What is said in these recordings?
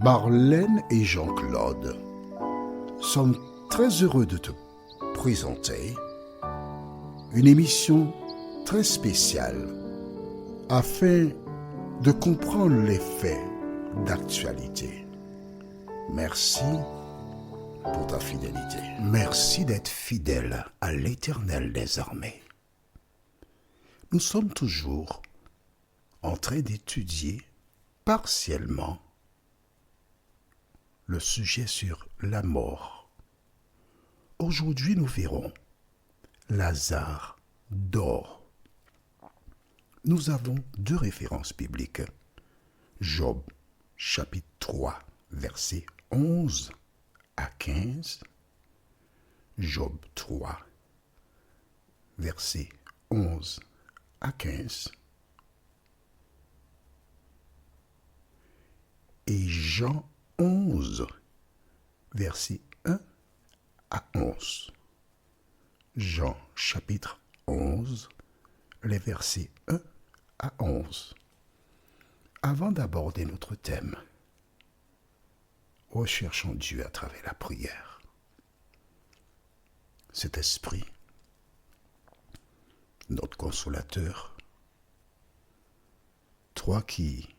Marlène et Jean-Claude sommes très heureux de te présenter une émission très spéciale afin de comprendre les faits d'actualité. Merci pour ta fidélité. Merci d'être fidèle à l'Éternel des armées. Nous sommes toujours en train d'étudier partiellement le sujet sur la mort. Aujourd'hui, nous verrons Lazare dort. Nous avons deux références bibliques. Job, chapitre 3, versets 11 à 15. Job 3, versets 11 à 15. Et Jean 11, versets 1 à 11. Jean chapitre 11, les versets 1 à 11. Avant d'aborder notre thème, recherchons Dieu à travers la prière. Cet esprit, notre consolateur, toi qui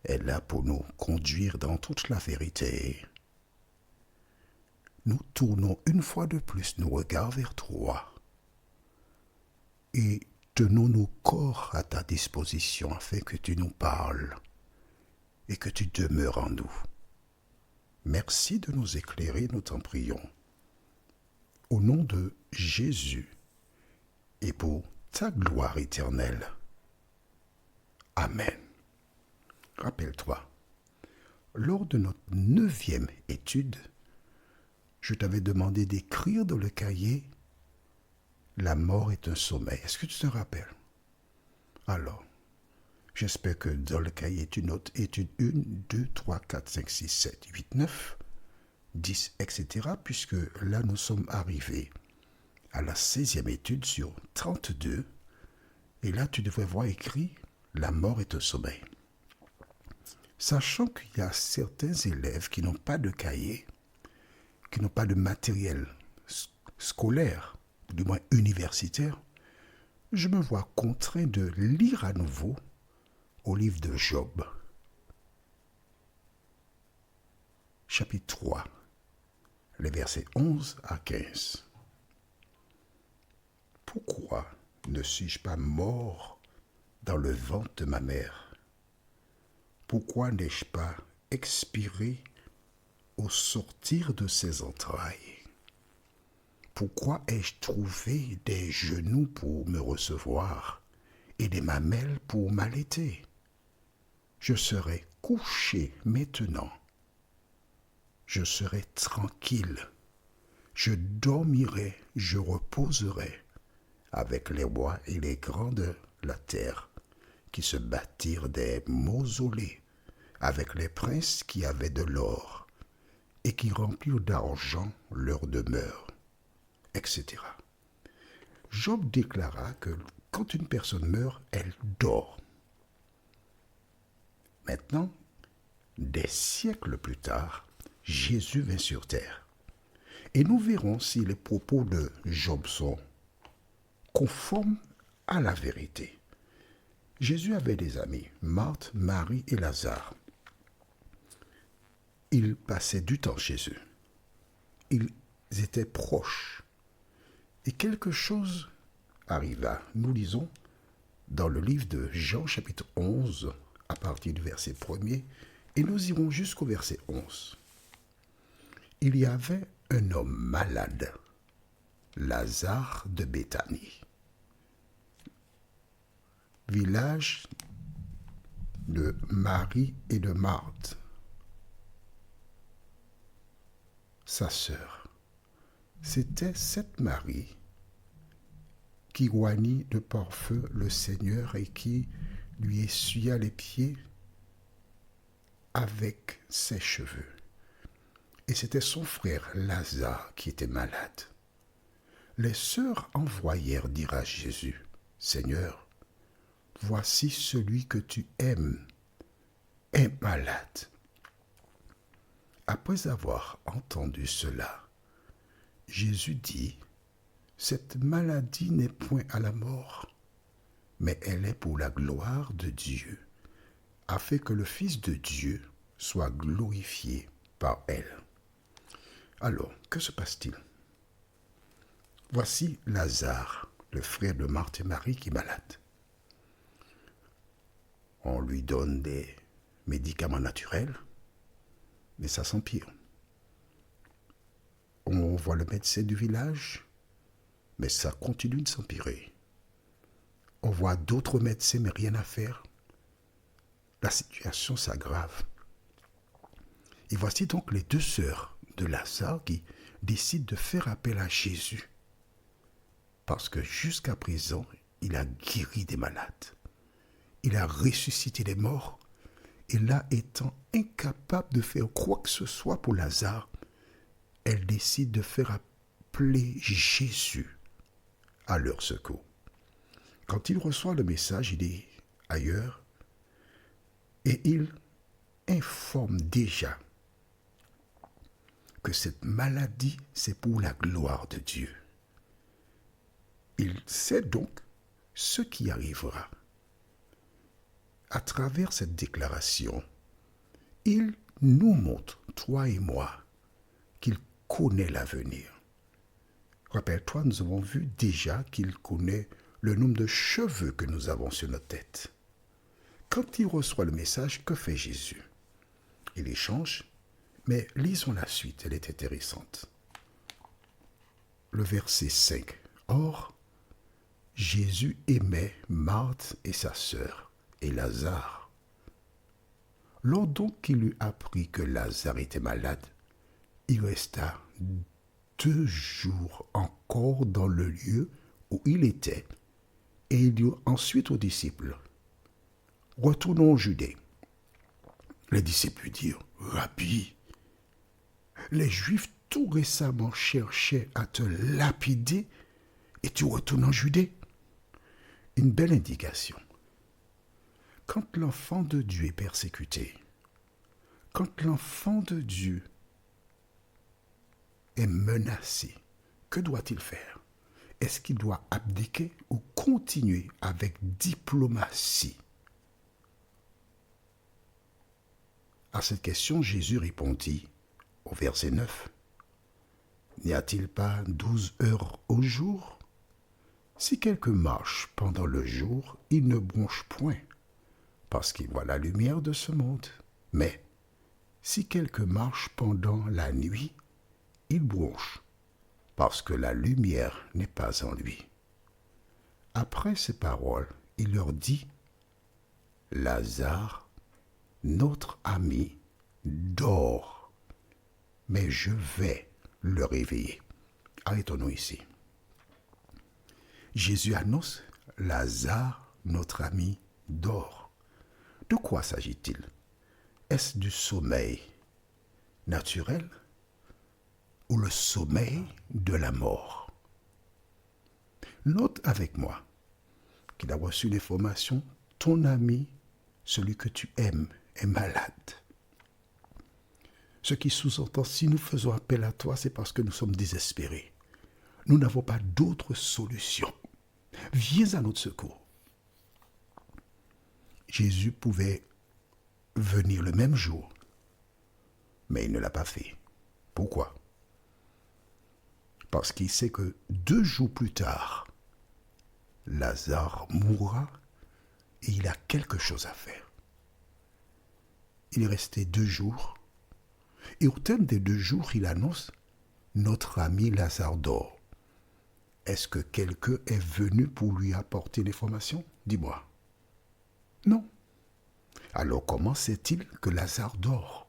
es là pour nous conduire dans toute la vérité, nous tournons une fois de plus nos regards vers toi et tenons nos corps à ta disposition afin que tu nous parles et que tu demeures en nous. Merci de nous éclairer, nous t'en prions. Au nom de Jésus et pour ta gloire éternelle. Amen. Rappelle-toi, lors de notre 9e étude, je t'avais demandé d'écrire dans le cahier « La mort est un sommeil ». Est-ce que tu te rappelles? Alors, j'espère que dans le cahier, tu notes étude 1, 2, 3, 4, 5, 6, 7, 8, 9, 10, etc. Puisque là, nous sommes arrivés à la 16e étude sur 32. Et là, tu devrais voir écrit « La mort est un sommeil ». Sachant qu'il y a certains élèves qui n'ont pas de cahier, qui n'ont pas de matériel scolaire, du moins universitaire, je me vois contraint de lire à nouveau au livre de Job, chapitre 3, les versets 11 à 15. Pourquoi ne suis-je pas mort dans le ventre de ma mère? Pourquoi n'ai-je pas expiré au sortir de ses entrailles? Pourquoi ai-je trouvé des genoux pour me recevoir et des mamelles pour m'allaiter? Je serai couché maintenant. Je serai tranquille. Je dormirai, je reposerai avec les rois et les grands de la terre qui se bâtirent des mausolées, avec les princes qui avaient de l'or et qui remplirent d'argent leur demeure, etc. Job déclara que quand une personne meurt, elle dort. Maintenant, des siècles plus tard, Jésus vint sur terre. Et nous verrons si les propos de Job sont conformes à la vérité. Jésus avait des amis, Marthe, Marie et Lazare. Ils passaient du temps chez eux. Ils étaient proches. Et quelque chose arriva. Nous lisons dans le livre de Jean, chapitre 11, à partir du verset 1er, et nous irons jusqu'au verset 11. Il y avait un homme malade, Lazare de Béthanie, village de Marie et de Marthe, sa sœur. C'était cette Marie qui oignit de parfum le Seigneur et qui lui essuya les pieds avec ses cheveux. Et c'était son frère Lazare qui était malade. Les sœurs envoyèrent dire à Jésus, « Seigneur, voici celui que tu aimes est malade. Après avoir entendu cela, Jésus dit, cette maladie n'est point à la mort, mais elle est pour la gloire de Dieu, afin que le Fils de Dieu soit glorifié par elle. Alors, que se passe-t-il? Voici Lazare, le frère de Marthe et Marie, qui est malade. On lui donne des médicaments naturels, mais ça s'empire. On voit le médecin du village, mais ça continue de s'empirer. On voit d'autres médecins, mais rien à faire. La situation s'aggrave. Et voici donc les deux sœurs de Lazare qui décident de faire appel à Jésus. Parce que jusqu'à présent, il a guéri des malades. Il a ressuscité les morts. Et là, étant incapable de faire quoi que ce soit pour Lazare, elle décide de faire appeler Jésus à leur secours. Quand il reçoit le message, il est ailleurs et il informe déjà que cette maladie, c'est pour la gloire de Dieu. Il sait donc ce qui arrivera. À travers cette déclaration, il nous montre, toi et moi, qu'il connaît l'avenir. Rappelle-toi, nous avons vu déjà qu'il connaît le nombre de cheveux que nous avons sur notre tête. Quand il reçoit le message, que fait Jésus? Il échange, mais lisons la suite, elle est intéressante. Le verset 5. Or, Jésus aimait Marthe et sa sœur, et Lazare. Lors donc qu'il eut appris que Lazare était malade, il resta 2 jours encore dans le lieu où il était, et il dit ensuite aux disciples, « Retournons en Judée. » Les disciples lui dirent, « Rabbi, les Juifs tout récemment cherchaient à te lapider, et tu retournes en Judée. » Une belle indication. Quand l'enfant de Dieu est persécuté, quand l'enfant de Dieu est menacé, que doit-il faire? Est-ce qu'il doit abdiquer ou continuer avec diplomatie? À cette question, Jésus répondit au verset 9. N'y a-t-il pas 12 heures au jour? Si quelqu'un marche pendant le jour, il ne bronche point, parce qu'il voit la lumière de ce monde. Mais si quelqu'un marche pendant la nuit, il bronche, parce que la lumière n'est pas en lui. Après ces paroles, il leur dit, Lazare, notre ami, dort, mais je vais le réveiller. Arrêtons-nous ici. Jésus annonce, Lazare, notre ami, dort. De quoi s'agit-il? Est-ce du sommeil naturel ou le sommeil de la mort? Note avec moi qu'il a reçu l'information, ton ami, celui que tu aimes, est malade. Ce qui sous-entend, si nous faisons appel à toi, c'est parce que nous sommes désespérés. Nous n'avons pas d'autre solution. Viens à notre secours. Jésus pouvait venir le même jour, mais il ne l'a pas fait. Pourquoi? Parce qu'il sait que 2 jours plus tard, Lazare mourra et il a quelque chose à faire. Il est resté 2 jours et au terme des 2 jours, il annonce « Notre ami Lazare dort ». Est-ce que quelqu'un est venu pour lui apporter l'information? Dis-moi. Non. Alors comment sait-il que Lazare dort?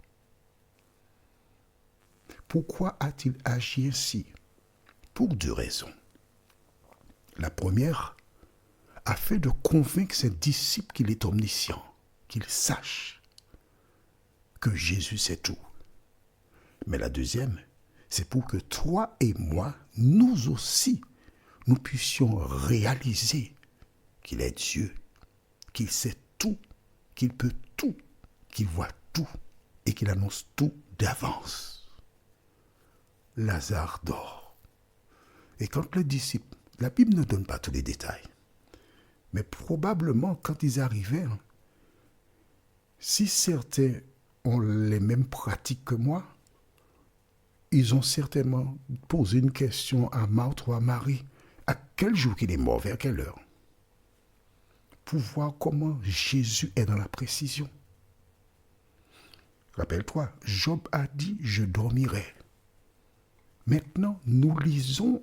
Pourquoi a-t-il agi ainsi? Pour 2 raisons. La première, afin de convaincre ses disciples qu'il est omniscient, qu'il sache que Jésus sait tout. Mais la deuxième, c'est pour que toi et moi, nous aussi, nous puissions réaliser qu'il est Dieu, qu'il sait tout, qu'il peut tout, qu'il voit tout et qu'il annonce tout d'avance. Lazare dort. Et quand les disciples, la Bible ne donne pas tous les détails, mais probablement quand ils arrivaient, si certains ont les mêmes pratiques que moi, ils ont certainement posé une question à Marthe ou à Marie. À quel jour qu'il est mort, vers quelle heure? Pour voir comment Jésus est dans la précision. Rappelle-toi, Job a dit, je dormirai. Maintenant, nous lisons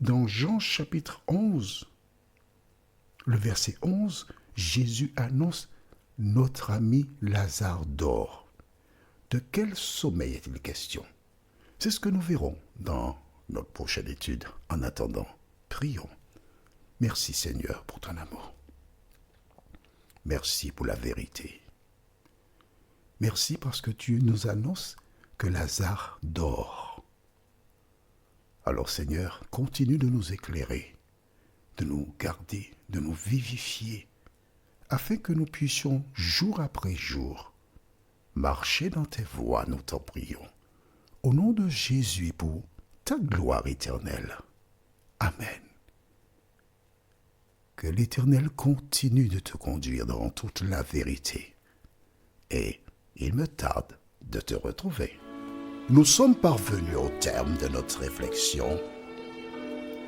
dans Jean chapitre 11, le verset 11, Jésus annonce, notre ami Lazare dort. De quel sommeil est-il question? C'est ce que nous verrons dans notre prochaine étude. En attendant, prions. Merci Seigneur pour ton amour. Merci pour la vérité. Merci parce que tu nous annonces que Lazare dort. Alors Seigneur, continue de nous éclairer, de nous garder, de nous vivifier, afin que nous puissions jour après jour marcher dans tes voies, nous t'en prions. Au nom de Jésus pour ta gloire éternelle. Amen. Que l'Éternel continue de te conduire dans toute la vérité. Et il me tarde de te retrouver. Nous sommes parvenus au terme de notre réflexion.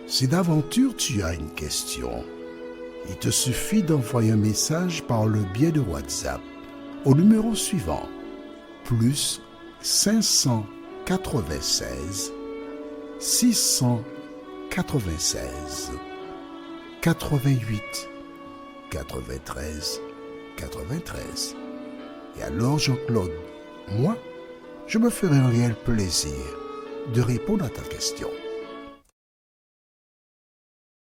Si d'aventure tu as une question, il te suffit d'envoyer un message par le biais de WhatsApp au numéro suivant, plus 596 696 88 93 93. Et alors Jean-Claude, moi, je me ferai un réel plaisir de répondre à ta question.